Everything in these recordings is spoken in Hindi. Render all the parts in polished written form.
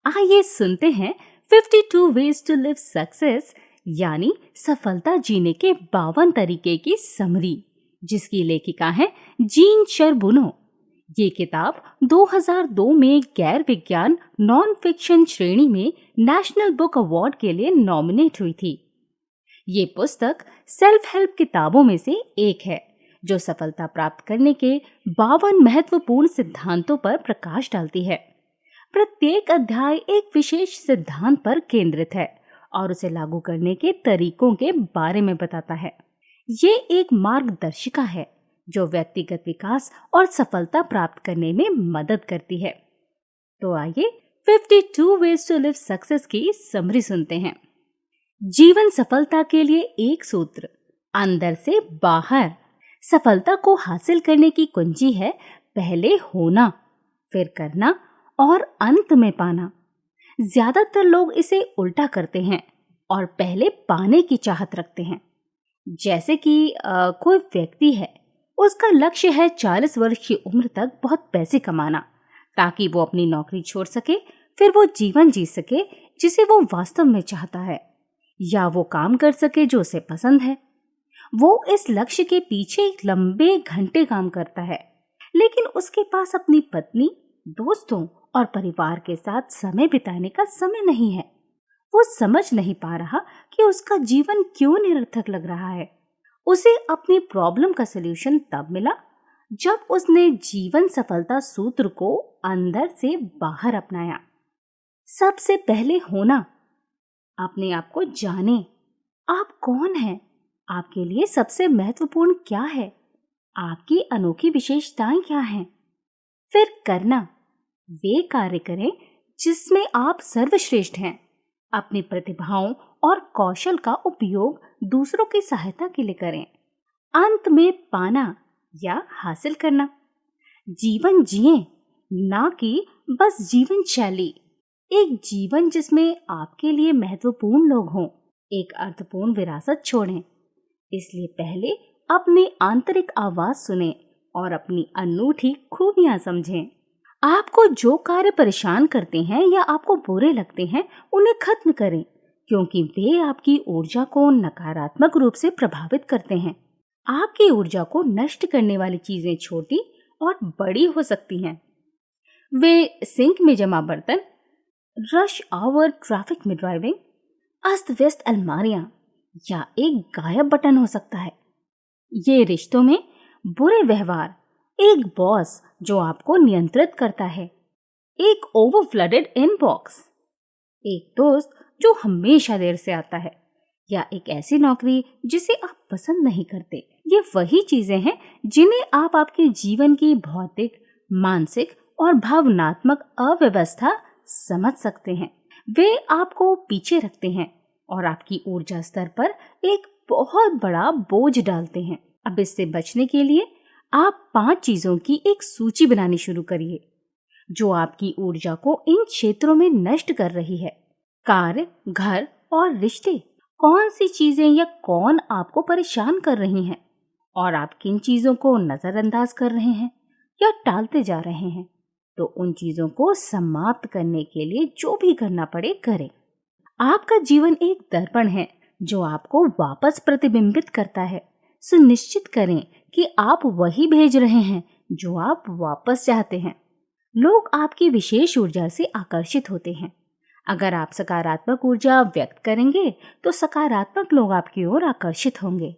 आइए सुनते हैं 52 वेज टू लिव सक्सेस यानी सफलता जीने के 52 तरीके की समरी, जिसकी लेखिका है जीन शरबुनो। ये किताब 2002 में गैर विज्ञान नॉन फिक्शन श्रेणी में नेशनल बुक अवार्ड के लिए नॉमिनेट हुई थी। ये पुस्तक सेल्फ हेल्प किताबों में से एक है जो सफलता प्राप्त करने के 52 महत्वपूर्ण सिद्धांतों पर प्रकाश डालती है। प्रत्येक अध्याय एक विशेष सिद्धांत पर केंद्रित है और उसे लागू करने के तरीकों के बारे में बताता है। ये एक मार्गदर्शिका है जो व्यक्तिगत विकास और सफलता प्राप्त करने में मदद करती है। तो आइए 52 वेज टू लिव सक्सेस की समरी सुनते हैं। जीवन सफलता के लिए एक सूत्र, अंदर से बाहर। सफलता को हासिल करने की कुंजी है पहले होना, फिर करना और अंत में पाना। ज्यादातर लोग इसे उल्टा करते हैं और पहले पाने की चाहत रखते हैं। जैसे कि कोई व्यक्ति है, उसका लक्ष्य है 40 वर्ष की उम्र तक बहुत पैसे कमाना ताकि वो अपनी नौकरी छोड़ सके, फिर वो जीवन जी सके जिसे वो वास्तव में चाहता है, या वो काम कर सके जो उसे पसंद है। वो इस लक्ष्य के पीछे लंबे घंटे काम करता है, लेकिन उसके पास अपनी पत्नी, दोस्तों और परिवार के साथ समय बिताने का समय नहीं है। वो समझ नहीं पा रहा कि उसका जीवन क्यों निरर्थक लग रहा है। उसे अपनी प्रॉब्लम का सलूशन तब मिला जब उसने जीवन सफलता सूत्र को अंदर से बाहर अपनाया। सबसे पहले होना। अपने आप को जाने। आप कौन हैं? आपके लिए सबसे महत्वपूर्ण क्या है? आपकी अनोखी विशेषताएं क्या हैं? फिर करना। वे कार्य करें जिसमें आप सर्वश्रेष्ठ हैं। अपनी प्रतिभाओं और कौशल का उपयोग दूसरों की सहायता के लिए करें। अंत में पाना या हासिल करना। जीवन जिएं, ना कि बस जीवन शैली। एक जीवन जिसमें आपके लिए महत्वपूर्ण लोग हों, एक अर्थपूर्ण विरासत छोड़ें। इसलिए पहले अपनी आंतरिक आवाज सुनें और अपनी अनूठी खूबियां समझें। आपको जो कार्य परेशान करते हैं या आपको बुरे लगते हैं, उन्हें खत्म करें, क्योंकि वे आपकी ऊर्जा को नकारात्मक रूप से प्रभावित करते हैं। आपकी ऊर्जा को नष्ट करने वाली चीजें छोटी और बड़ी हो सकती हैं। वे सिंक में जमा बर्तन, रश आवर ट्रैफिक में ड्राइविंग, अस्त व्यस्त अलमारियां या एक गायब बटन हो सकता है। ये रिश्तों में बुरे व्यवहार, एक बॉस जो आपको नियंत्रित करता है, एक ओवरफ्लडेड इनबॉक्स, एक दोस्त जो हमेशा देर से आता है, या एक ऐसी नौकरी जिसे आप पसंद नहीं करते। ये वही चीजें हैं जिन्हें आप आपके जीवन की भौतिक, मानसिक और भावनात्मक अव्यवस्था समझ सकते हैं। वे आपको पीछे रखते हैं और आपकी ऊर्जा स्तर पर एक बहुत बड़ा बोझ डालते हैं। अब इससे बचने के लिए आप 5 चीजों की एक सूची बनानी शुरू करिए जो आपकी ऊर्जा को इन क्षेत्रों में नष्ट कर रही है। कार्य, घर और रिश्ते। कौन सी चीजें या कौन आपको परेशान कर रही हैं और आप किन चीजों को नजरअंदाज कर रहे हैं या टालते जा रहे हैं। तो उन चीजों को समाप्त करने के लिए जो भी करना पड़े करें। आपका जीवन एक दर्पण है जो आपको वापस प्रतिबिंबित करता है। सुनिश्चित करें कि आप वही भेज रहे हैं जो आप वापस चाहते हैं। लोग आपकी विशेष ऊर्जा से आकर्षित होते हैं। अगर आप सकारात्मक ऊर्जा व्यक्त करेंगे तो सकारात्मक लोग आपकी ओर आकर्षित होंगे।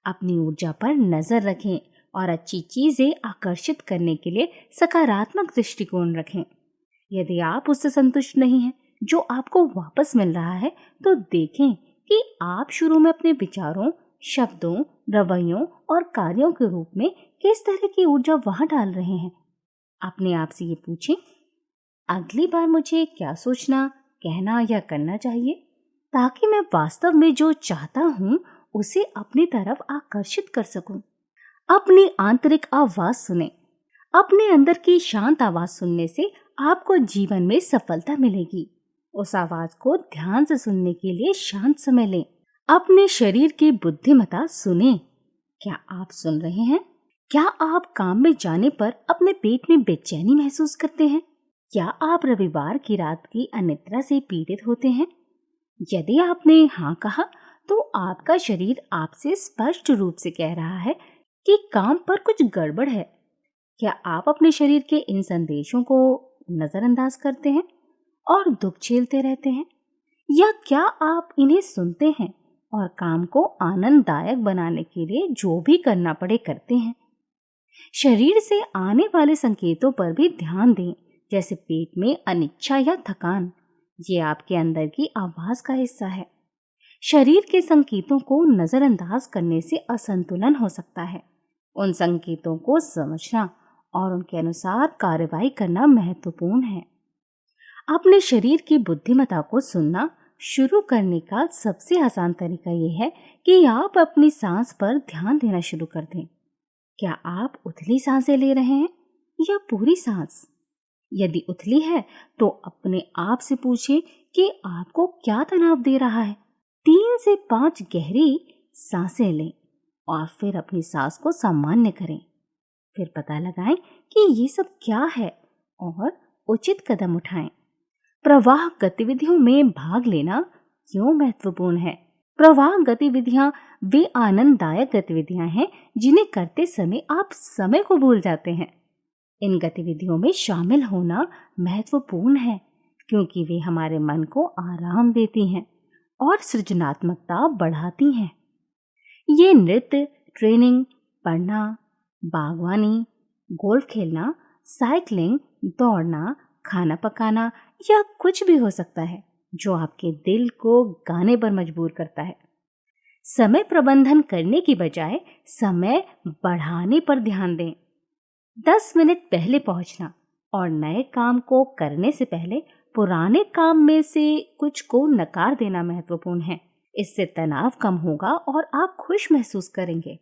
अपनी ऊर्जा पर नजर रखें और अच्छी चीजें आकर्षित करने के लिए सकारात्मक दृष्टिकोण रखें। यदि आप उससे संतुष्ट नहीं हैं जो आपको वापस मिल रहा है, तो देखें कि आप शुरू में अपने विचारों, शब्दों, रवैयों और कार्यों के रूप में किस तरह की ऊर्जा वहां डाल रहे हैं। अपने आप से ये पूछें, अगली बार मुझे क्या सोचना, कहना या करना चाहिए ताकि मैं वास्तव में जो चाहता हूँ उसे अपनी तरफ आकर्षित कर सकूं। अपनी आंतरिक आवाज सुने। अपने अंदर की शांत आवाज सुनने से आपको जीवन में सफलता मिलेगी। उस आवाज को ध्यान से सुनने के लिए शांत समय लें। अपने शरीर की बुद्धिमत्ता सुने। क्या आप सुन रहे हैं? क्या आप काम में जाने पर अपने पेट में बेचैनी महसूस करते हैं? क्या आप रविवार की रात की अनिद्रा से पीड़ित होते हैं? यदि आपने हाँ कहा, तो आपका शरीर आपसे स्पष्ट रूप से कह रहा है कि काम पर कुछ गड़बड़ है। क्या आप अपने शरीर के इन संदेशों को नजरअंदाज करते हैं और दुख झेलते रहते हैं, या क्या आप इन्हें सुनते हैं और काम को आनंददायक बनाने के लिए जो भी करना पड़े करते हैं? शरीर से आने वाले संकेतों पर भी ध्यान दें, जैसे पेट में अनिच्छा या थकान। ये आपके अंदर की आवाज का हिस्सा है। शरीर के संकेतों को नजरअंदाज करने से असंतुलन हो सकता है। उन संकेतों को समझना और उनके अनुसार कार्रवाई करना महत्वपूर्ण है। अपने शरीर की बुद्धिमत्ता को सुनना शुरू करने का सबसे आसान तरीका यह है कि आप अपनी सांस पर ध्यान देना शुरू कर दें। क्या आप उथली सांसें ले रहे हैं या पूरी सांस? यदि उथली है तो अपने आप से पूछें कि आपको क्या तनाव दे रहा है। 3 से 5 गहरी सांसें लें और फिर अपनी सांस को सामान्य करें। फिर पता लगाएं कि ये सब क्या है और उचित कदम उठाएं। प्रवाह गतिविधियों में भाग लेना क्यों महत्वपूर्ण है? प्रवाह गतिविधियां वे आनंददायक गतिविधियां हैं जिन्हें करते समय आप समय को भूल जाते हैं। इन गतिविधियों में शामिल होना महत्वपूर्ण है क्योंकि वे हमारे मन को आराम देती हैं और सृजनात्मकता बढ़ाती हैं। ये नृत्य, ट्रेनिंग, पढ़ना, बागवानी, गोल्फ खेलना, साइकिलिंग, दौड़ना, खाना पकाना या कुछ भी हो सकता है जो आपके दिल को गाने पर मजबूर करता है। समय प्रबंधन करने की बजाय समय बढ़ाने पर ध्यान दें। 10 मिनट पहले पहुंचना और नए काम को करने से पहले पुराने काम में से कुछ को नकार देना महत्वपूर्ण है। इससे तनाव कम होगा और आप खुश महसूस करेंगे।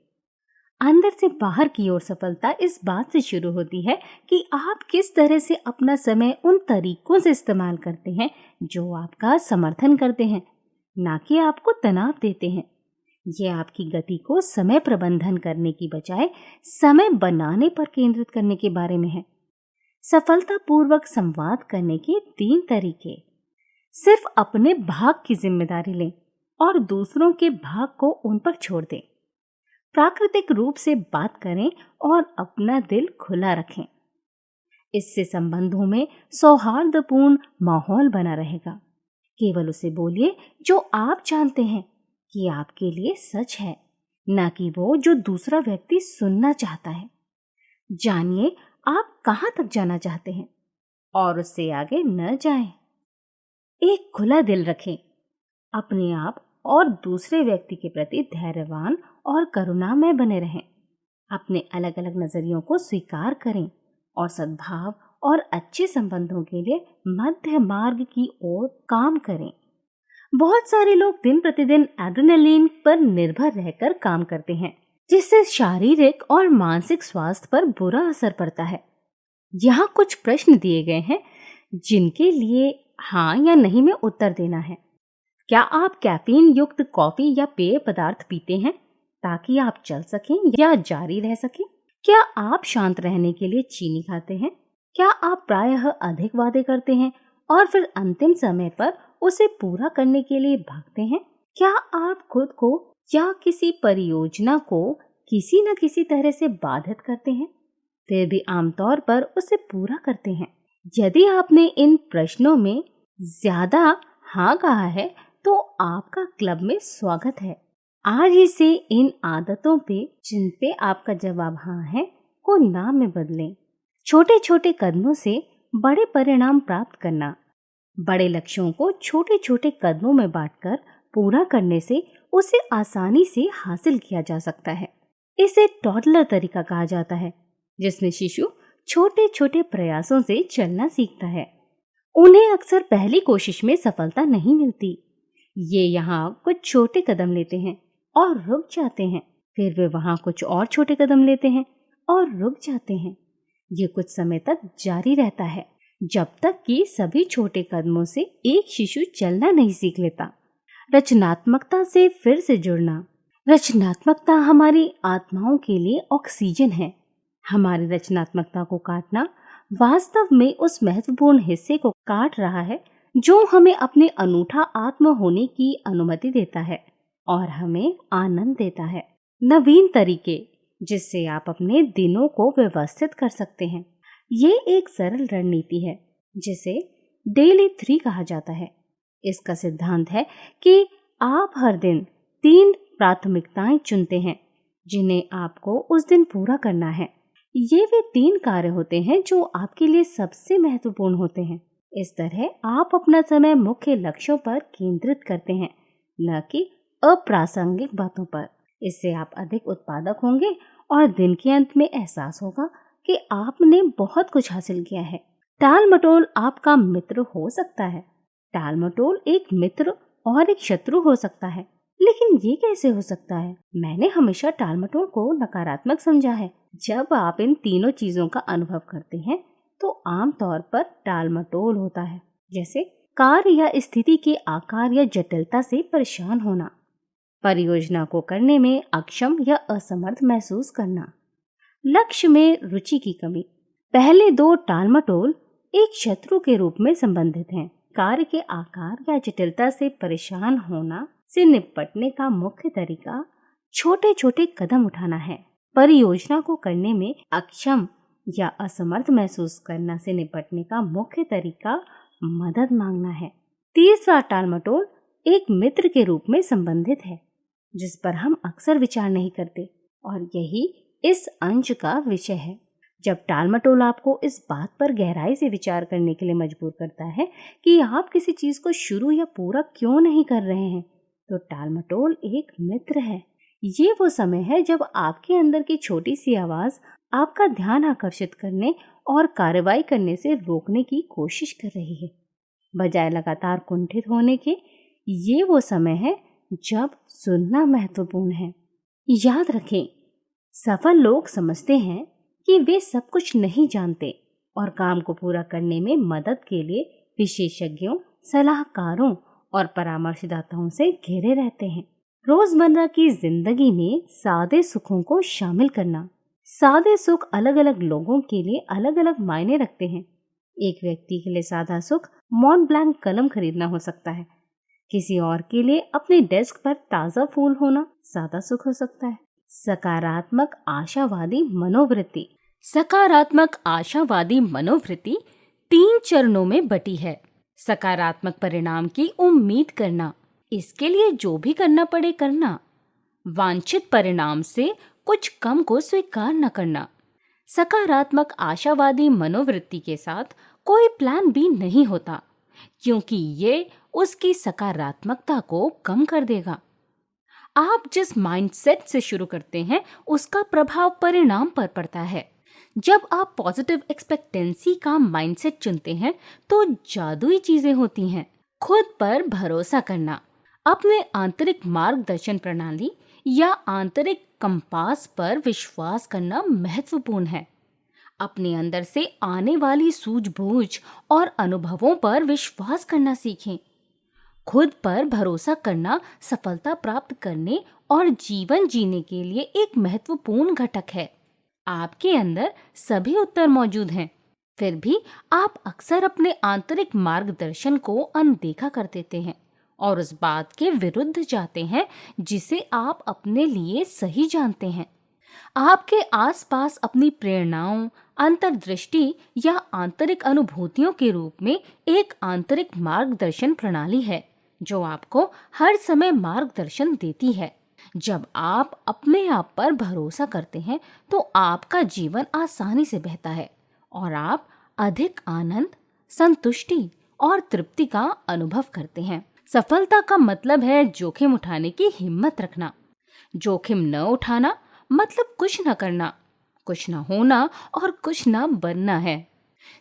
अंदर से बाहर की ओर सफलता इस बात से शुरू होती है कि आप किस तरह से अपना समय उन तरीकों से इस्तेमाल करते हैं जो आपका समर्थन करते हैं, ना कि आपको तनाव देते हैं। ये आपकी गति को समय प्रबंधन करने की बजाय समय बनाने पर केंद्रित करने के बारे में है। सफलतापूर्वक संवाद करने के 3 तरीके। सिर्फ अपने भाग की जिम्मेदारी लें और दूसरों के भाग को उन पर छोड़ दें। प्राकृतिक रूप से बात करें और अपना दिल खुला रखें। इससे संबंधों में सौहार्दपूर्ण माहौल बना रहेगा। केवल उसे बोलिए जो आप जानते हैं कि आपके लिए सच है, ना कि वो जो दूसरा व्यक्ति सुनना चाहता है। जानिए आप कहाँ तक जाना चाहते हैं और उससे आगे न जाएं। एक खुला दिल रखें। अपने आप और दूसरे व्यक्ति के प्रति धैर्यवान और करुणामय बने रहें। अपने अलग अलग नजरियों को स्वीकार करें और सद्भाव और अच्छे संबंधों के लिए मध्य मार्ग की ओर काम करें। बहुत सारे लोग दिन प्रतिदिन एड्रेनलिन पर निर्भर रहकर काम करते हैं, जिससे शारीरिक और मानसिक स्वास्थ्य पर बुरा असर पड़ता है। यहाँ कुछ प्रश्न दिए गए हैं जिनके लिए हाँ या नहीं में उत्तर देना है। क्या आप कैफीन युक्त कॉफी या पेय पदार्थ पीते हैं ताकि आप चल सकें या जारी रह सकें? क्या आप शांत रहने के लिए चीनी खाते हैं? क्या आप प्रायः अधिक वादे करते हैं और फिर अंतिम समय पर उसे पूरा करने के लिए भागते हैं? क्या आप खुद को या किसी परियोजना को किसी न किसी तरह से बाधित करते हैं, फिर भी आमतौर पर उसे पूरा करते हैं? यदि आपने इन प्रश्नों में ज्यादा हाँ कहा है तो आपका क्लब में स्वागत है। आज ही से इन आदतों पे, जिन पे आपका जवाब हाँ है, को नाम में बदलें। छोटे छोटे कदमों से बड़े परिणाम प्राप्त करना। बड़े लक्ष्यों को छोटे छोटे कदमों में बांटकर पूरा करने से उसे आसानी से हासिल किया जा सकता है। इसे टॉडलर तरीका कहा जाता है, जिसमें शिशु छोटे छोटे प्रयासों से चलना सीखता है। उन्हें अक्सर पहली कोशिश में सफलता नहीं मिलती। ये यहाँ कुछ छोटे कदम लेते हैं और रुक जाते हैं, फिर वे वहाँ कुछ और छोटे कदम लेते हैं और रुक जाते हैं। ये कुछ समय तक जारी रहता है, जब तक कि सभी छोटे कदमों से एक शिशु चलना नहीं सीख लेता। रचनात्मकता से फिर से जुड़ना। रचनात्मकता हमारी आत्माओं के लिए ऑक्सीजन है। हमारी रचनात्मकता को काटना वास्तव में उस महत्वपूर्ण हिस्से को काट रहा है जो हमें अपने अनूठा आत्म होने की अनुमति देता है और हमें आनंद देता है। नवीन तरीके जिससे आप अपने दिनों को व्यवस्थित कर सकते हैं। ये एक सरल रणनीति है जिसे डेली 3 कहा जाता है। इसका सिद्धांत है कि आप हर दिन 3 प्राथमिकताएं चुनते हैं जिन्हें आपको उस दिन पूरा करना है। ये वे 3 कार्य होते हैं जो आपके लिए सबसे महत्वपूर्ण होते हैं। इस तरह आप अपना समय मुख्य लक्ष्यों पर केंद्रित करते हैं, न कि अप्रासंगिक बातों पर। इससे आप अधिक उत्पादक होंगे और दिन के अंत में एहसास होगा कि आपने बहुत कुछ हासिल किया है। टाल मटोल आपका मित्र हो सकता है। टाल मटोल एक मित्र और एक शत्रु हो सकता है। लेकिन ये कैसे हो सकता है? मैंने हमेशा टाल मटोल को नकारात्मक समझा है। जब आप इन तीनों चीजों का अनुभव करते हैं तो आमतौर पर टाल मटोल होता है, जैसे कार्य या स्थिति के आकार या जटिलता से परेशान होना, परियोजना को करने में अक्षम या असमर्थ महसूस करना, लक्ष्य में रुचि की कमी। पहले 2 टाल मटोल एक शत्रु के रूप में संबंधित हैं। कार्य के आकार या जटिलता से परेशान होना से निपटने का मुख्य तरीका छोटे छोटे कदम उठाना है। परियोजना को करने में अक्षम या असमर्थ महसूस करना से निपटने का मुख्य तरीका मदद मांगना है। तीसरा टालमटोल एक मित्र के रूप में संबंधित है जिस पर हम अक्सर विचार नहीं करते, और यही इस अंश का विषय है। जब टालमटोल आपको इस बात पर गहराई से विचार करने के लिए मजबूर करता है कि आप किसी चीज को शुरू या पूरा क्यों नहीं कर रहे हैं, तो टालमटोल एक मित्र है। ये वो समय है जब आपके अंदर की छोटी सी आवाज आपका ध्यान आकर्षित करने और कार्रवाई करने से रोकने की कोशिश कर रही है, बजाय लगातार कुंठित होने के। ये वो समय है जब सुनना महत्वपूर्ण है। याद रखें, सफल लोग समझते हैं कि वे सब कुछ नहीं जानते और काम को पूरा करने में मदद के लिए विशेषज्ञों, सलाहकारों और परामर्शदाताओं से घिरे रहते हैं। रोजमर्रा की जिंदगी में सादे सुखों को शामिल करना। सादे सुख अलग अलग लोगों के लिए अलग अलग मायने रखते हैं। एक व्यक्ति के लिए सादा सुख मॉन्ट ब्लैंक कलम खरीदना हो सकता है, किसी और के लिए अपने डेस्क पर ताजा फूल होना सादा सुख हो सकता है। सकारात्मक आशावादी मनोवृत्ति। सकारात्मक आशावादी मनोवृत्ति 3 चरणों में बटी है। सकारात्मक परिणाम की उम्मीद करना, इसके लिए जो भी करना पड़े करना। वांछित परिणाम से कुछ कम को स्वीकार न करना। सकारात्मक आशावादी मनोवृत्ति के साथ कोई प्लान बी नहीं होता, क्योंकि ये उसकी सकारात्मकता को कम कर देगा। आप जिस माइंडसेट से शुरू करते हैं उसका प्रभाव परिणाम पर पड़ता है। जब आप पॉजिटिव एक्सपेक्टेंसी का माइंडसेट चुनते हैं तो जादुई चीजें होती हैं। खुद पर भरोसा करना, अपने आंतरिक मार्गदर्शन प्रणाली या आंतरिक कंपास पर विश्वास करना महत्वपूर्ण है। अपने अंदर से आने वाली सूझबूझ और अनुभवों पर विश्वास करना सीखें। खुद पर भरोसा करना सफलता प्राप्त करने और जीवन जीने के लिए एक महत्वपूर्ण घटक है। आपके अंदर सभी उत्तर मौजूद हैं, फिर भी आप अक्सर अपने आंतरिक मार्गदर्शन को अनदेखा कर देते हैं और उस बात के विरुद्ध जाते हैं जिसे आप अपने लिए सही जानते हैं। आपके आसपास अपनी प्रेरणाओं, अंतर्दृष्टि या आंतरिक अनुभूतियों के रूप में एक आंतरिक मार्गदर्शन प्रणाली है जो आपको हर समय मार्गदर्शन देती है। जब आप अपने आप पर भरोसा करते हैं तो आपका जीवन आसानी से बहता है और आप अधिक आनंद, संतुष्टि और तृप्ति का अनुभव करते हैं। सफलता का मतलब है जोखिम उठाने की हिम्मत रखना। जोखिम न उठाना मतलब कुछ न करना, कुछ न होना और कुछ न बनना है।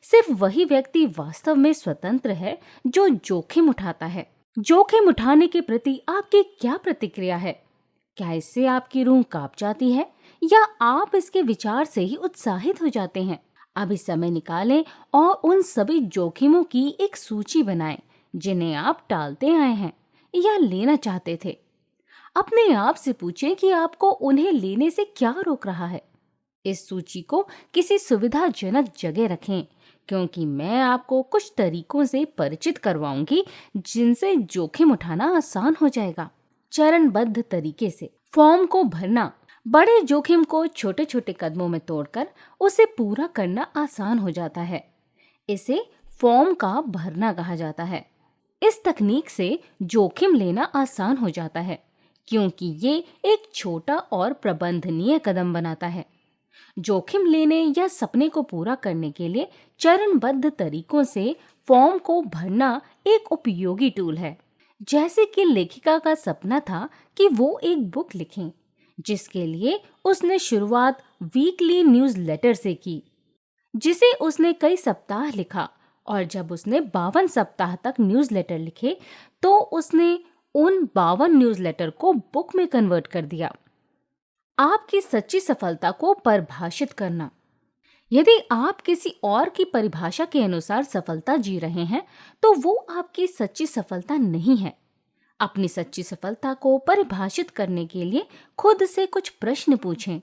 सिर्फ वही व्यक्ति वास्तव में स्वतंत्र है जो जोखिम उठाता है। जोखिम उठाने के प्रति आपकी क्या प्रतिक्रिया है? क्या इससे आपकी रूह कांप जाती है या आप इसके विचार से ही उत्साहित हो जाते हैं? अभी समय निकालें और उन सभी जोखिमों की एक सूची बनाएं जिन्हें आप टालते आए हैं या लेना चाहते थे। अपने आप से पूछें कि आपको उन्हें लेने से क्या रोक रहा है। इस सूची को किसी सुविधाजनक जगह रखें, क्योंकि मैं आपको कुछ तरीकों से परिचित करवाऊंगी जिनसे जोखिम उठाना आसान हो जाएगा। चरणबद्ध तरीके से फॉर्म को भरना। बड़े जोखिम को छोटे छोटे कदमों में तोड़कर उसे पूरा करना आसान हो जाता है। इसे फॉर्म का भरना कहा जाता है। इस तकनीक से जोखिम लेना आसान हो जाता है, क्योंकि ये एक छोटा और प्रबंधनीय कदम बनाता है। जोखिम लेने या सपने को पूरा करने के लिए चरणबद्ध तरीकों से फॉर्म को भरना एक उपयोगी टूल है। जैसे कि लेखिका का सपना था कि वो एक बुक लिखें, जिसके लिए उसने शुरुआत वीकली न्यूज़लेटर से की, जिसे उसने कई सप्ताह लिखा, और जब उसने 52 सप्ताह तक न्यूज़लेटर लिखे तो उसने उन 52 न्यूज़लेटर को बुक में कन्वर्ट कर दिया। आपकी सच्ची सफलता को परिभाषित करना। यदि आप किसी और की परिभाषा के अनुसार सफलता जी रहे हैं, तो वो आपकी सच्ची सफलता नहीं है। अपनी सच्ची सफलता को परिभाषित करने के लिए खुद से कुछ प्रश्न पूछें।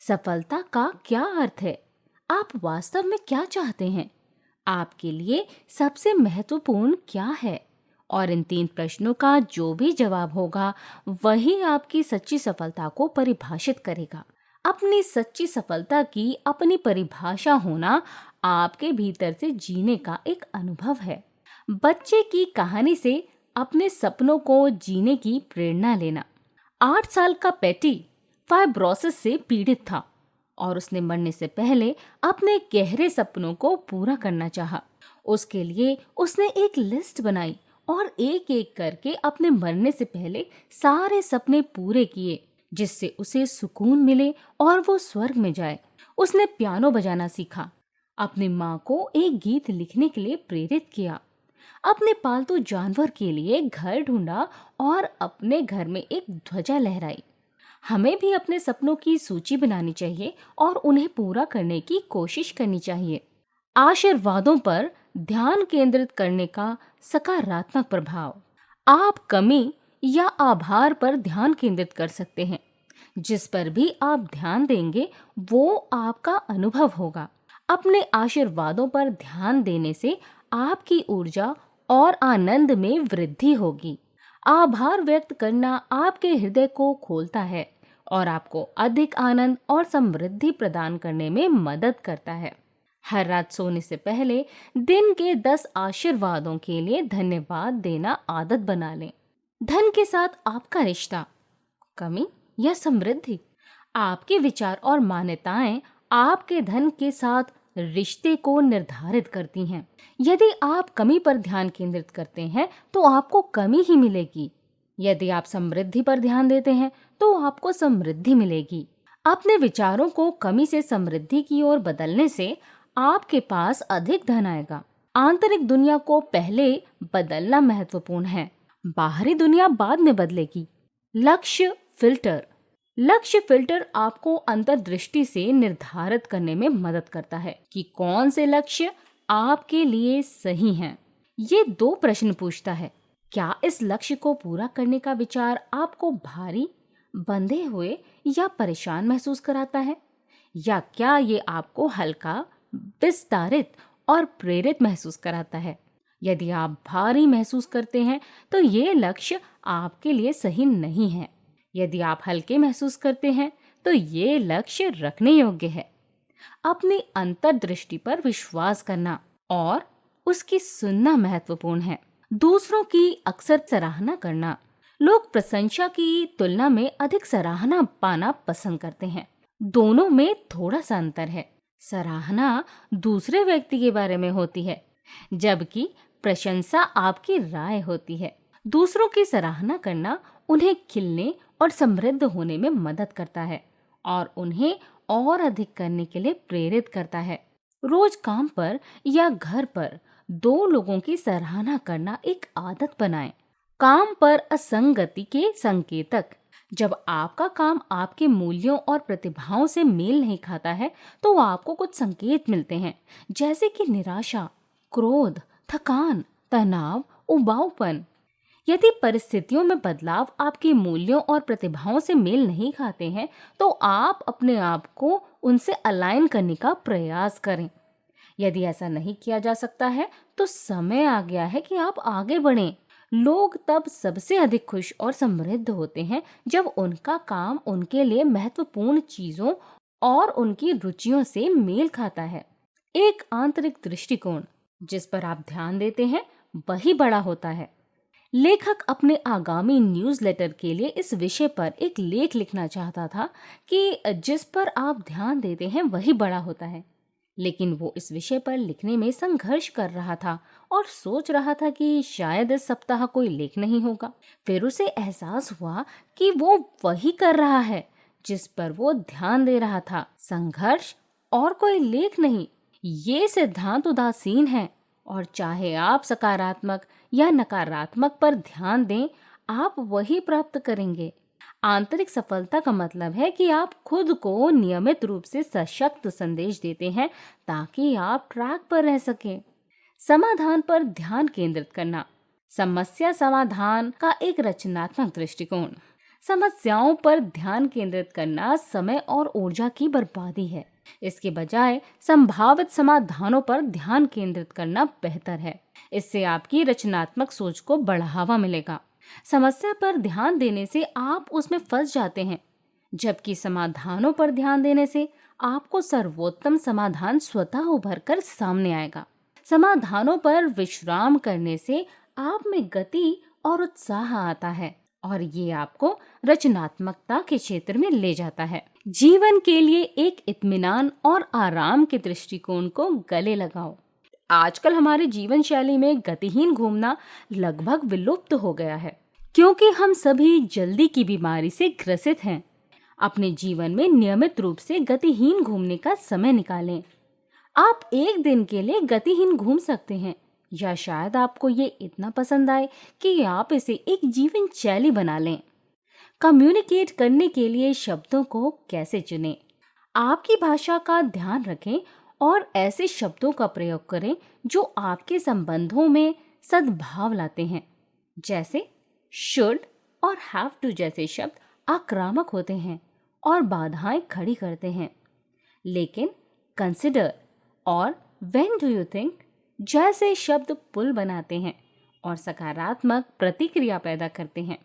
सफलता का क्या अर्थ है? आप वास्तव में क्या चाहते हैं? आपके लिए सबसे महत्वपूर्ण क्या है? और इन 3 प्रश्नों का जो भी जवाब होगा, वही आपकी सच्ची सफलता को परिभाषित करेगा। अपनी सच्ची सफलता की अपनी परिभाषा होना आपके भीतर से जीने का एक अनुभव है। बच्चे की कहानी से अपने सपनों को जीने की प्रेरणा लेना। 8 साल का पैटी फाइब्रोसिस से पीड़ित था और उसने मरने से पहले अपने गहरे सपनों को पूरा करना चाहा। उसके लिए उसने एक लिस्ट बनाई और एक एक करके अपने मरने से पहले सारे सपने पूरे किए, जिससे उसे सुकून मिले और वो स्वर्ग में जाए। उसने पियानो बजाना सीखा, अपनी माँ को एक गीत लिखने के लिए प्रेरित किया, अपने पालतू जानवर के लिए घर ढूंढा और अपने घर में एक ध्वजा लहराई। हमें भी अपने सपनों की सूची बनानी चाहिए और उन्हें पूरा करने की कोशिश करनी चाहिए। आशीर्वादों पर ध्यान केंद्रित करने का सकारात्मक प्रभाव। आप कमी या आभार पर ध्यान केंद्रित कर सकते हैं। जिस पर भी आप ध्यान देंगे, वो आपका अनुभव होगा। अपने आशीर्वादों पर ध्यान देने से आपकी ऊर्जा और आनंद में वृद्धि होगी। आभार व्यक्त करना आपके हृदय को खोलता है और आपको अधिक आनंद और समृद्धि प्रदान करने में मदद करता है। हर रात सोने से पहले दिन के 10 आशीर्वादों के लिए धन्यवाद देना आदत बना लें। धन के साथ आपका रिश्ता, कमी या समृद्धि। आपके विचार और मान्यताएं आपके धन के साथ रिश्ते को निर्धारित करती हैं। यदि आप कमी पर ध्यान केंद्रित करते हैं तो आपको कमी ही मिलेगी। यदि आप समृद्धि पर ध्यान देते हैं तो आपको समृद्धि मिलेगी। अपने विचारों को कमी से समृद्धि की ओर बदलने से आपके पास अधिक धन आएगा। आंतरिक दुनिया को पहले बदलना महत्वपूर्ण है, बाहरी दुनिया बाद में बदलेगी। लक्ष्य फिल्टर। लक्ष्य फिल्टर आपको अंतर्दृष्टि से निर्धारित करने में मदद करता है कि कौन से लक्ष्य आपके लिए सही हैं। ये 2 प्रश्न पूछता है। क्या इस लक्ष्य को पूरा करने का विचार आपको भारी, बंधे हुए या परेशान महसूस कराता है, या क्या ये आपको हल्का, विस्तारित और प्रेरित महसूस कराता है? यदि आप भारी महसूस करते हैं तो ये लक्ष्य आपके लिए सही नहीं है। यदि आप हल्के महसूस करते हैं तो ये लक्ष्य रखने योग्य है। अपनी अंतर्दृष्टि पर विश्वास करना और उसकी सुनना महत्वपूर्ण है। दूसरों की अक्सर सराहना करना। लोग प्रशंसा की तुलना में अधिक सराहना पाना पसंद करते हैं। दोनों में थोड़ा सा अंतर है। सराहना दूसरे व्यक्ति के बारे में होती है, जबकि प्रशंसा आपकी राय होती है। दूसरों की सराहना करना उन्हें खिलने और समृद्ध होने में मदद करता है और उन्हें और अधिक करने के लिए प्रेरित करता है। रोज काम पर या घर पर 2 लोगों की सराहना करना एक आदत बनाएं। काम पर असंगति के संकेतक। जब आपका काम आपके मूल्यों और प्रतिभाओं से मेल नहीं खाता है तो आपको कुछ संकेत मिलते हैं, जैसे कि निराशा, क्रोध, थकान, तनाव, उबाऊपन। यदि परिस्थितियों में बदलाव आपके मूल्यों और प्रतिभाओं से मेल नहीं खाते हैं, तो आप अपने आप को उनसे अलाइन करने का प्रयास करें। यदि ऐसा नहीं किया जा सकता है, तो समय आ गया है कि आप आगे बढ़ें। लोग तब सबसे अधिक खुश और समृद्ध होते हैं जब उनका काम उनके लिए महत्वपूर्ण चीजों और उनकी रुचियों से मेल खाता है। एक आंतरिक दृष्टिकोण जिस पर आप ध्यान देते हैं, वही बड़ा होता है। लेखक अपने आगामी न्यूज़लेटर के लिए इस विषय पर एक लेख लिखना चाहता था कि जिस पर आप ध्यान देते हैं वही बड़ा होता है। लेकिन वो इस विषय पर लिखने में संघर्ष कर रहा था और सोच रहा था कि शायद इस सप्ताह कोई लेख नहीं होगा। फिर उसे एहसास हुआ कि वो वही कर रहा है जिस पर वो ध्यान दे रहा था। संघर्ष और कोई लेख नहीं। ये सिद्धांत उदासीन है, और चाहे आप सकारात्मक या नकारात्मक पर ध्यान दें, आप वही प्राप्त करेंगे। आंतरिक सफलता का मतलब है कि आप खुद को नियमित रूप से सशक्त संदेश देते हैं ताकि आप ट्रैक पर रह सकें। समाधान पर ध्यान केंद्रित करना। समस्या समाधान का एक रचनात्मक दृष्टिकोण। समस्याओं पर ध्यान केंद्रित करना समय और ऊर्जा की बर्बादी है। इसके बजाय संभावित समाधानों पर ध्यान केंद्रित करना बेहतर है। इससे आपकी रचनात्मक सोच को बढ़ावा मिलेगा। समस्या पर ध्यान देने से आप उसमें फंस जाते हैं, जबकि समाधानों पर ध्यान देने से आपको सर्वोत्तम समाधान स्वतः उभर कर सामने आएगा। समाधानों पर विश्राम करने से आप में गति और उत्साह आता है, और ये आपको रचनात्मकता के क्षेत्र में ले जाता है। जीवन के लिए एक इत्मीनान और आराम के दृष्टिकोण को गले लगाओ। आजकल हमारे जीवन शैली में गतिहीन घूमना लगभग विलुप्त हो गया है, क्योंकि हम सभी जल्दी की बीमारी से ग्रसित हैं। अपने जीवन में नियमित रूप से गतिहीन घूमने का समय निकालें। आप एक दिन के लिए गतिहीन घूम सकते हैं, या शायद आपको ये इतना पसंद आए कि आप इसे एक जीवन शैली बना लें। कम्युनिकेट करने के लिए शब्दों को कैसे चुनें? आपकी भाषा का ध्यान रखें और ऐसे शब्दों का प्रयोग करें जो आपके संबंधों में सद्भाव लाते हैं। जैसे शुड और हैव टू जैसे शब्द आक्रामक होते हैं और बाधाएं खड़ी करते हैं, लेकिन कंसिडर और व्हेन डू यू थिंक जैसे शब्द पुल बनाते हैं और सकारात्मक प्रतिक्रिया पैदा करते हैं।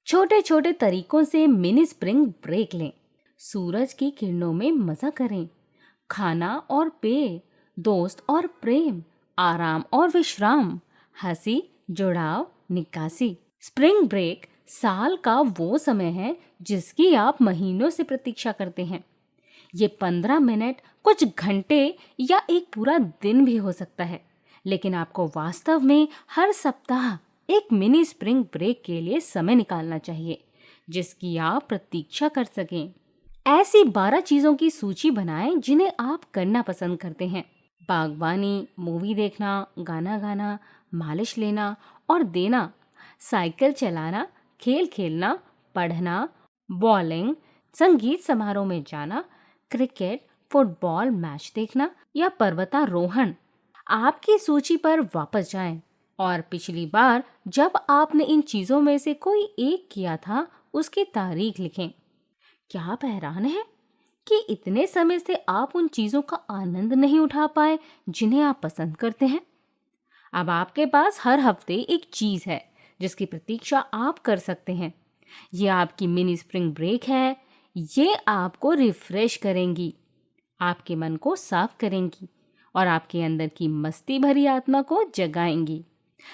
छोटे छोटे तरीकों से मिनी स्प्रिंग ब्रेक लें। सूरज की किरणों में मजा करें। खाना और पेय, दोस्त और प्रेम, आराम और विश्राम, हंसी, जुड़ाव, निकासी। स्प्रिंग ब्रेक साल का वो समय है जिसकी आप महीनों से प्रतीक्षा करते हैं। ये 15 मिनट, कुछ घंटे या एक पूरा दिन भी हो सकता है, लेकिन आपको वास्तव में हर सप्ताह एक मिनी स्प्रिंग ब्रेक के लिए समय निकालना चाहिए जिसकी आप प्रतीक्षा कर सकें। ऐसी 12 चीजों की सूची बनाएं जिन्हें आप करना पसंद करते हैं। बागवानी, मूवी देखना, गाना गाना, मालिश लेना और देना, साइकिल चलाना, खेल खेलना, पढ़ना, बॉलिंग, संगीत समारोह में जाना, क्रिकेट, फुटबॉल मैच देखना या पर्वतारोहण। आपकी सूची पर वापस जाएं और पिछली बार जब आपने इन चीजों में से कोई एक किया था उसकी तारीख लिखें। क्या आप हैरान हैं कि इतने समय से आप उन चीजों का आनंद नहीं उठा पाए जिन्हें आप पसंद करते हैं? अब आपके पास हर हफ्ते एक चीज है जिसकी प्रतीक्षा आप कर सकते हैं। ये आपकी मिनी स्प्रिंग ब्रेक है। ये आपको रिफ्रेश करेंगी, आपके मन को साफ करेंगी और आपके अंदर की मस्ती भरी आत्मा को जगाएंगी।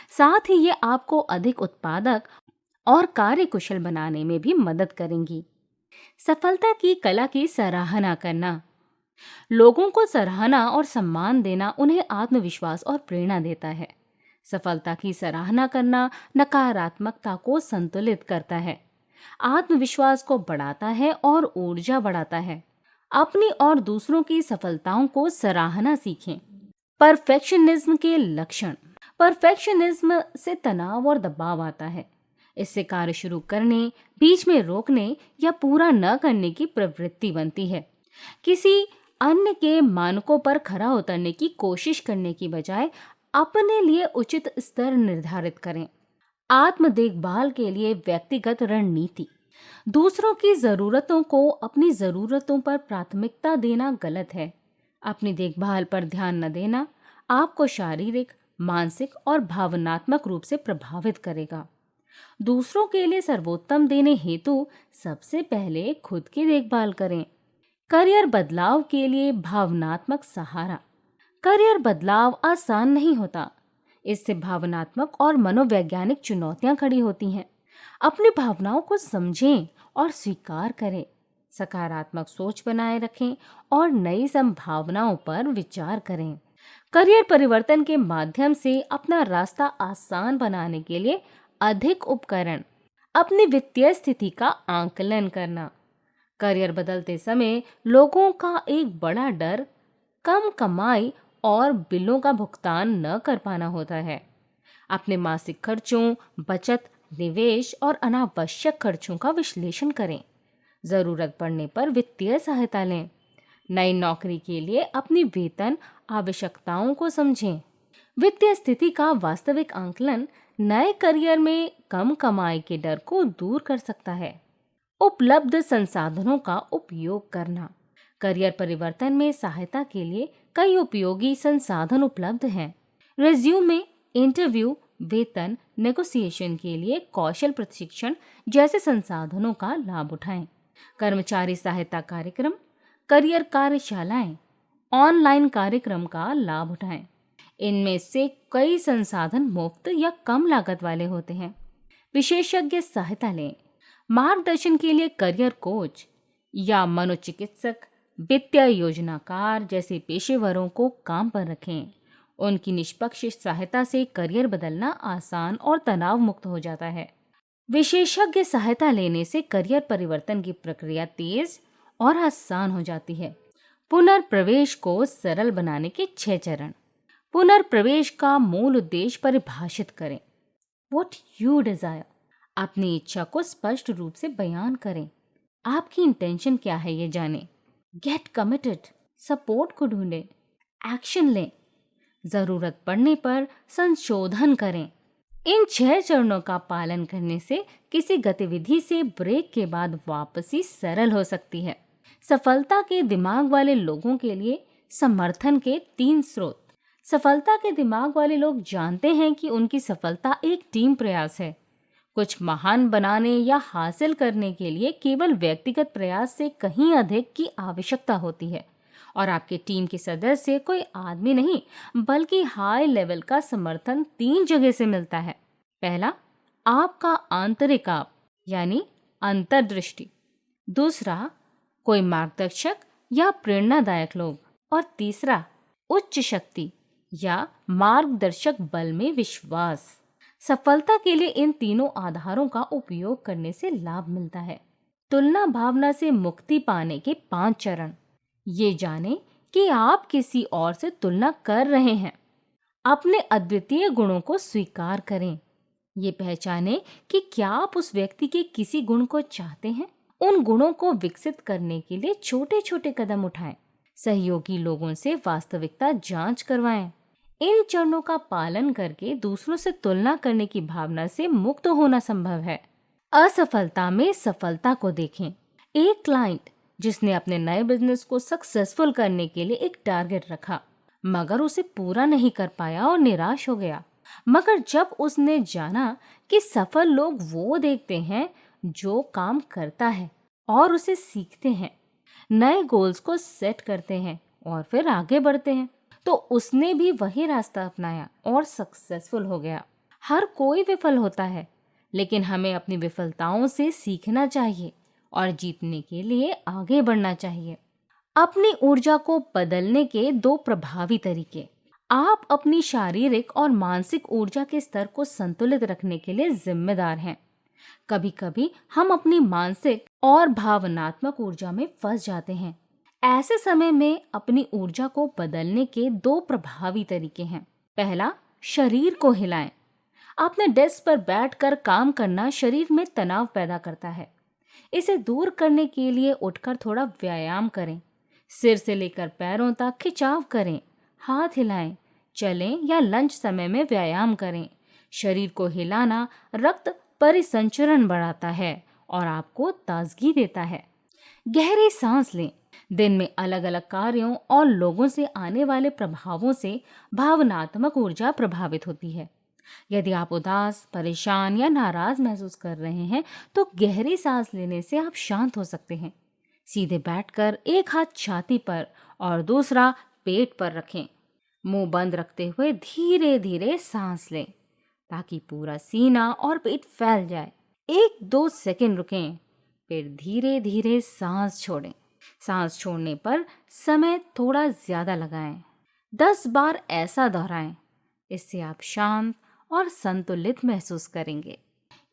साथ ही ये आपको अधिक उत्पादक और कार्यकुशल बनाने में भी मदद करेंगी। सफलता की कला की सराहना करना। लोगों को सराहना और सम्मान देना उन्हें आत्मविश्वास और प्रेरणा देता है। सफलता की सराहना करना नकारात्मकता को संतुलित करता है, आत्मविश्वास को बढ़ाता है और ऊर्जा बढ़ाता है। अपनी और दूसरों की सफलताओं को सराहना सीखें। परफेक्शनिज्म के लक्षण। परफेक्शनिज्म से तनाव और दबाव आता है। इससे कार्य शुरू करने, बीच में रोकने या पूरा न करने की प्रवृत्ति बनती है। किसी अन्य के मानकों पर खरा उतरने की कोशिश करने की बजाय अपने लिए उचित स्तर निर्धारित करें। आत्म देखभाल के लिए व्यक्तिगत रणनीति। दूसरों की जरूरतों को अपनी जरूरतों पर प्राथमिकता देना गलत है। अपनी देखभाल पर ध्यान न देना आपको शारीरिक, मानसिक और भावनात्मक रूप से प्रभावित करेगा। दूसरों के लिए सर्वोत्तम देने हेतु सबसे पहले खुद की देखभाल करें। करियर बदलाव के लिए भावनात्मक सहारा। करियर बदलाव आसान नहीं होता। इससे भावनात्मक और मनोवैज्ञानिक चुनौतियां खड़ी होती हैं। अपनी भावनाओं को समझें और स्वीकार करें। सकारात्मक सोच बनाए रखें और नई संभावनाओं पर विचार करें। करियर परिवर्तन के माध्यम से अपना रास्ता आसान बनाने के लिए अधिक उपकरण। अपनी वित्तीय स्थिति का आंकलन करना। करियर बदलते समय लोगों का एक बड़ा डर कम कमाई और बिलों का भुगतान न कर पाना होता है। अपने मासिक खर्चों, बचत, निवेश और अनावश्यक खर्चों का विश्लेषण करें। जरूरत पड़ने पर वित्तीय सहायता लें। नई नौकरी के लिए अपनी वेतन आवश्यकताओं को समझें। वित्तीय स्थिति का वास्तविक आंकलन नए करियर में कम कमाई के डर को दूर कर सकता है। उपलब्ध संसाधनों का उपयोग करना। करियर परिवर्तन में सहायता के लिए कई उपयोगी संसाधन उपलब्ध हैं। रिज्यूमे, इंटरव्यू, वेतन नेगोशिएशन के लिए कौशल प्रशिक्षण जैसे संसाधनों का लाभ उठाएं। कर्मचारी सहायता कार्यक्रम, करियर कार्यशालाएं, ऑनलाइन कार्यक्रम का लाभ उठाएं। इनमें से कई संसाधन मुफ्त या कम लागत वाले होते हैं। विशेषज्ञ सहायता लें। मार्गदर्शन के लिए करियर कोच या मनोचिकित्सक, वित्तीय योजनाकार जैसे पेशेवरों को काम पर रखें। उनकी निष्पक्ष सहायता से करियर बदलना आसान और तनाव मुक्त हो जाता है। विशेषज्ञ सहायता लेने से करियर परिवर्तन की प्रक्रिया तेज और आसान हो जाती है। पुनर्प्रवेश को सरल बनाने के 6 चरण। पुनर्प्रवेश का मूल उद्देश्य परिभाषित करें। What you desire। अपनी इच्छा को स्पष्ट रूप से बयान करें। आपकी इंटेंशन क्या है ये जानें। Gate committed. सपोर्ट को ढूंढें। एक्शन लें। जरूरत पड़ने पर संशोधन करें। इन 6 चरणों का पालन करने से किसी गतिविधि से ब्रेक के बाद वापसी सरल हो सकती है। सफलता के दिमाग वाले लोगों के लिए समर्थन के 3 स्रोत। सफलता के दिमाग वाले लोग जानते हैं कि उनकी सफलता एक टीम प्रयास है। कुछ महान बनाने या हासिल करने के लिए केवल व्यक्तिगत प्रयास से कहीं अधिक की आवश्यकता होती है और आपके टीम के सदस्य कोई आदमी नहीं बल्कि हाई लेवल का समर्थन 3 जगह से मिलता है। पहला, आपका आंतरिक आप यानी अंतर्दृष्टि। दूसरा, कोई मार्गदर्शक या प्रेरणादायक लोग। और तीसरा, उच्च शक्ति या मार्गदर्शक बल में विश्वास। सफलता के लिए इन तीनों आधारों का उपयोग करने से लाभ मिलता है। तुलना भावना से मुक्ति पाने के 5 चरण। ये जानें कि आप किसी और से तुलना कर रहे हैं। अपने अद्वितीय गुणों को स्वीकार करें। ये पहचानें कि क्या आप उस व्यक्ति के किसी गुण को चाहते हैं। उन गुणों को विकसित करने के लिए छोटे छोटे कदम उठाएं। सहयोगी लोगों से वास्तविकता जांच करवाएं। इन चरणों का पालन करके दूसरों से तुलना करने की भावना से मुक्त होना संभव है। असफलता में सफलता को देखें। एक क्लाइंट जिसने अपने नए बिजनेस को सक्सेसफुल करने के लिए एक टारगेट रखा मगर उसे पूरा नहीं कर पाया और निराश हो गया। मगर जब उसने जाना कि सफल लोग वो देखते हैं जो काम करता है और उसे सीखते हैं, नए गोल्स को सेट करते हैं और फिर आगे बढ़ते हैं, तो उसने भी वही रास्ता अपनाया और सक्सेसफुल हो गया। हर कोई विफल होता है, लेकिन हमें अपनी विफलताओं से सीखना चाहिए और जीतने के लिए आगे बढ़ना चाहिए। अपनी ऊर्जा को बदलने के 2 प्रभावी तरीके। आप अपनी शारीरिक और मानसिक ऊर्जा के स्तर को संतुलित रखने के लिए जिम्मेदार हैं। कभी कभी हम अपनी मानसिक और भावनात्मक ऊर्जा में फंस जाते हैं। ऐसे समय में अपनी ऊर्जा को बदलने के 2 प्रभावी तरीके हैं। पहला, शरीर को हिलाएं। अपने डेस्क पर बैठकर काम करना शरीर में तनाव पैदा करता है। इसे दूर करने के लिए उठकर थोड़ा व्यायाम करें। सिर से लेकर पैरों तक खिंचाव करें। हाथ हिलाएं, चलें या लंच समय में व्यायाम करें। शरीर को हिलाना रक्त परिसंचरण बढ़ाता है और आपको ताजगी देता है। गहरी सांस लें। दिन में अलग अलग कार्यों और लोगों से आने वाले प्रभावों से भावनात्मक ऊर्जा प्रभावित होती है। यदि आप उदास, परेशान या नाराज महसूस कर रहे हैं तो गहरी सांस लेने से आप शांत हो सकते हैं। सीधे बैठकर एक हाथ छाती पर और दूसरा पेट पर रखें। मुंह बंद रखते हुए धीरे धीरे सांस लें ताकि पूरा सीना और पेट फैल जाए। 1-2 सेकंड रुकें, फिर धीरे धीरे सांस छोड़ें। सांस छोड़ने पर समय थोड़ा ज्यादा लगाएं। 10 बार ऐसा दोहराएं। इससे आप शांत और संतुलित महसूस करेंगे।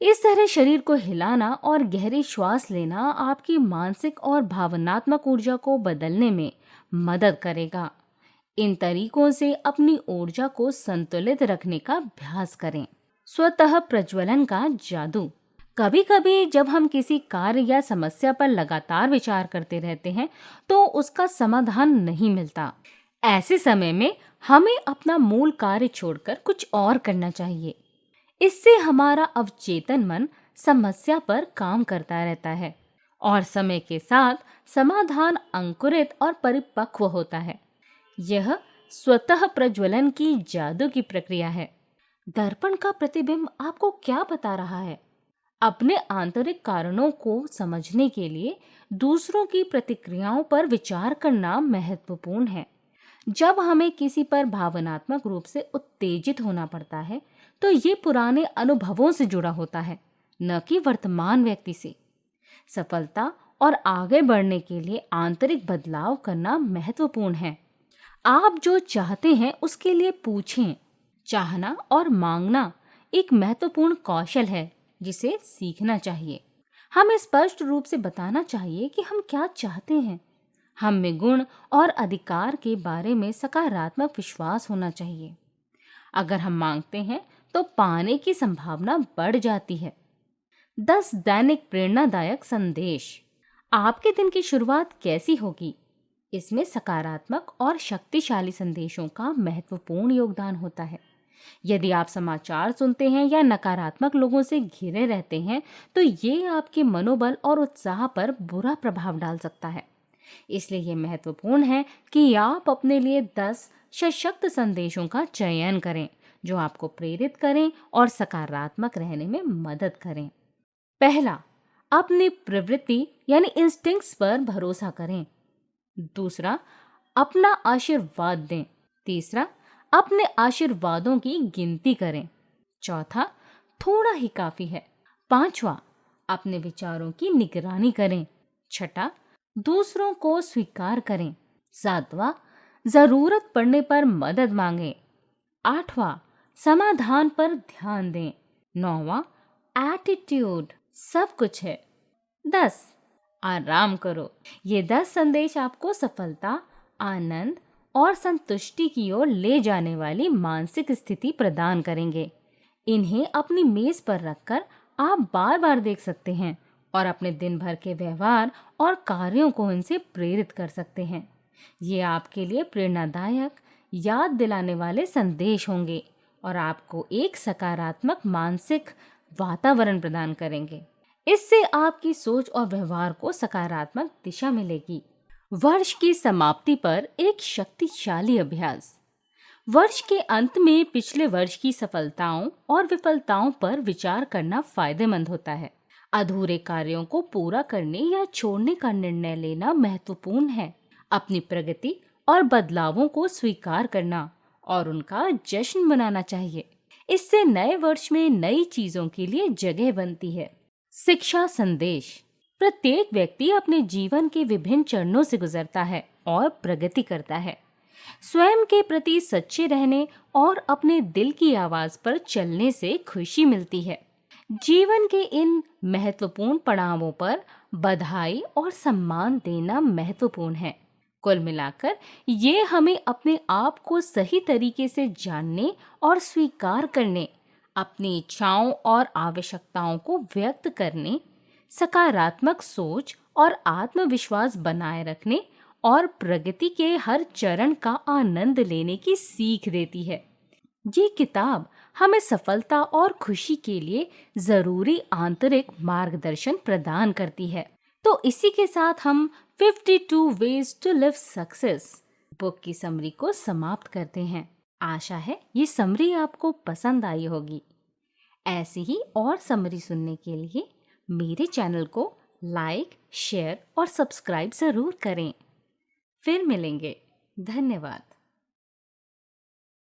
इस तरह शरीर को हिलाना और गहरी श्वास लेना आपकी मानसिक और भावनात्मक ऊर्जा को बदलने में मदद करेगा। इन तरीकों से अपनी ऊर्जा को संतुलित रखने का अभ्यास करें। स्वतः प्रज्वलन का जादू। कभी कभी जब हम किसी कार्य या समस्या पर लगातार विचार करते रहते हैं तो उसका समाधान नहीं मिलता। ऐसे समय में हमें अपना मूल कार्य छोड़कर कुछ और करना चाहिए। इससे हमारा अवचेतन मन समस्या पर काम करता रहता है और समय के साथ समाधान अंकुरित और परिपक्व होता है। यह स्वतः प्रज्वलन की जादू की प्रक्रिया है। दर्पण का प्रतिबिंब आपको क्या बता रहा है? अपने आंतरिक कारणों को समझने के लिए दूसरों की प्रतिक्रियाओं पर विचार करना महत्वपूर्ण है। जब हमें किसी पर भावनात्मक रूप से उत्तेजित होना पड़ता है तो ये पुराने अनुभवों से जुड़ा होता है, न कि वर्तमान व्यक्ति से। सफलता और आगे बढ़ने के लिए आंतरिक बदलाव करना महत्वपूर्ण है। आप जो चाहते हैं उसके लिए पूछें। चाहना और मांगना एक महत्वपूर्ण कौशल है जिसे सीखना चाहिए। हमें स्पष्ट रूप से बताना चाहिए कि हम क्या चाहते हैं। हम में गुण और अधिकार के बारे में सकारात्मक विश्वास होना चाहिए। अगर हम मांगते हैं तो पाने की संभावना बढ़ जाती है। 10 दैनिक प्रेरणादायक संदेश। आपके दिन की शुरुआत कैसी होगी? इसमें सकारात्मक और शक्तिशाली संदेशों का महत्वपूर्ण योगदान होता है। यदि आप समाचार सुनते हैं या नकारात्मक लोगों से घिरे रहते हैं तो ये आपके मनोबल और उत्साह पर बुरा प्रभाव डाल सकता है। इसलिए यह महत्वपूर्ण है कि आप अपने लिए 10 सशक्त संदेशों का चयन करें जो आपको प्रेरित करें और सकारात्मक रहने में मदद करें। पहला, अपनी प्रवृत्ति यानी इंस्टिंक्ट्स पर भरोसा करें। दूसरा, अपना आशीर्वाद दें। तीसरा, अपने आशीर्वादों की गिनती करें। चौथा, थोड़ा ही काफी है। पांचवा, अपने विचारों की निगरानी करें। छठा, दूसरों को स्वीकार करें। सातवां, जरूरत पड़ने पर मदद मांगें। आठवां, समाधान पर ध्यान दें। नौवां, एटीट्यूड सब कुछ है। 10, आराम करो। ये 10 संदेश आपको सफलता, आनंद और संतुष्टि की ओर ले जाने वाली मानसिक स्थिति प्रदान करेंगे। इन्हें अपनी मेज पर रखकर आप बार बार देख सकते हैं और अपने दिन भर के व्यवहार और कार्यों को इनसे प्रेरित कर सकते हैं। ये आपके लिए प्रेरणादायक, याद दिलाने वाले संदेश होंगे और आपको एक सकारात्मक मानसिक वातावरण प्रदान करेंगे। इससे आपकी सोच और व्यवहार को सकारात्मक दिशा मिलेगी। वर्ष की समाप्ति पर एक शक्तिशाली अभ्यास। वर्ष के अंत में पिछले वर्ष की सफलताओं और विफलताओं पर विचार करना फायदेमंद होता है। अधूरे कार्यों को पूरा करने या छोड़ने का निर्णय लेना महत्वपूर्ण है। अपनी प्रगति और बदलावों को स्वीकार करना और उनका जश्न मनाना चाहिए। इससे नए वर्ष में नई चीजों के लिए जगह बनती है। शिक्षा संदेश। प्रत्येक व्यक्ति अपने जीवन के विभिन्न चरणों से गुजरता है और प्रगति करता है। स्वयं के प्रति सच्चे रहने और अपने दिल की आवाज पर चलने से खुशी मिलती है। जीवन के इन महत्वपूर्ण पड़ावों पर बधाई और सम्मान देना महत्वपूर्ण है। कुल मिलाकर ये हमें अपने आप को सही तरीके से जानने और स्वीकार करने, अपनी इच्छाओं और आवश्यकताओं को व्यक्त करने, सकारात्मक सोच और आत्मविश्वास बनाए रखने और प्रगति के हर चरण का आनंद लेने की सीख देती है। ये किताब हमें सफलता और खुशी के लिए जरूरी आंतरिक मार्गदर्शन प्रदान करती है। तो इसी के साथ हम 52 ways to live success book की समरी को समाप्त करते हैं। आशा है ये समरी आपको पसंद आई होगी। ऐसी ही और समरी सुनने के लिए मेरे चैनल को लाइक, शेयर और सब्सक्राइब जरूर करें। फिर मिलेंगे। धन्यवाद।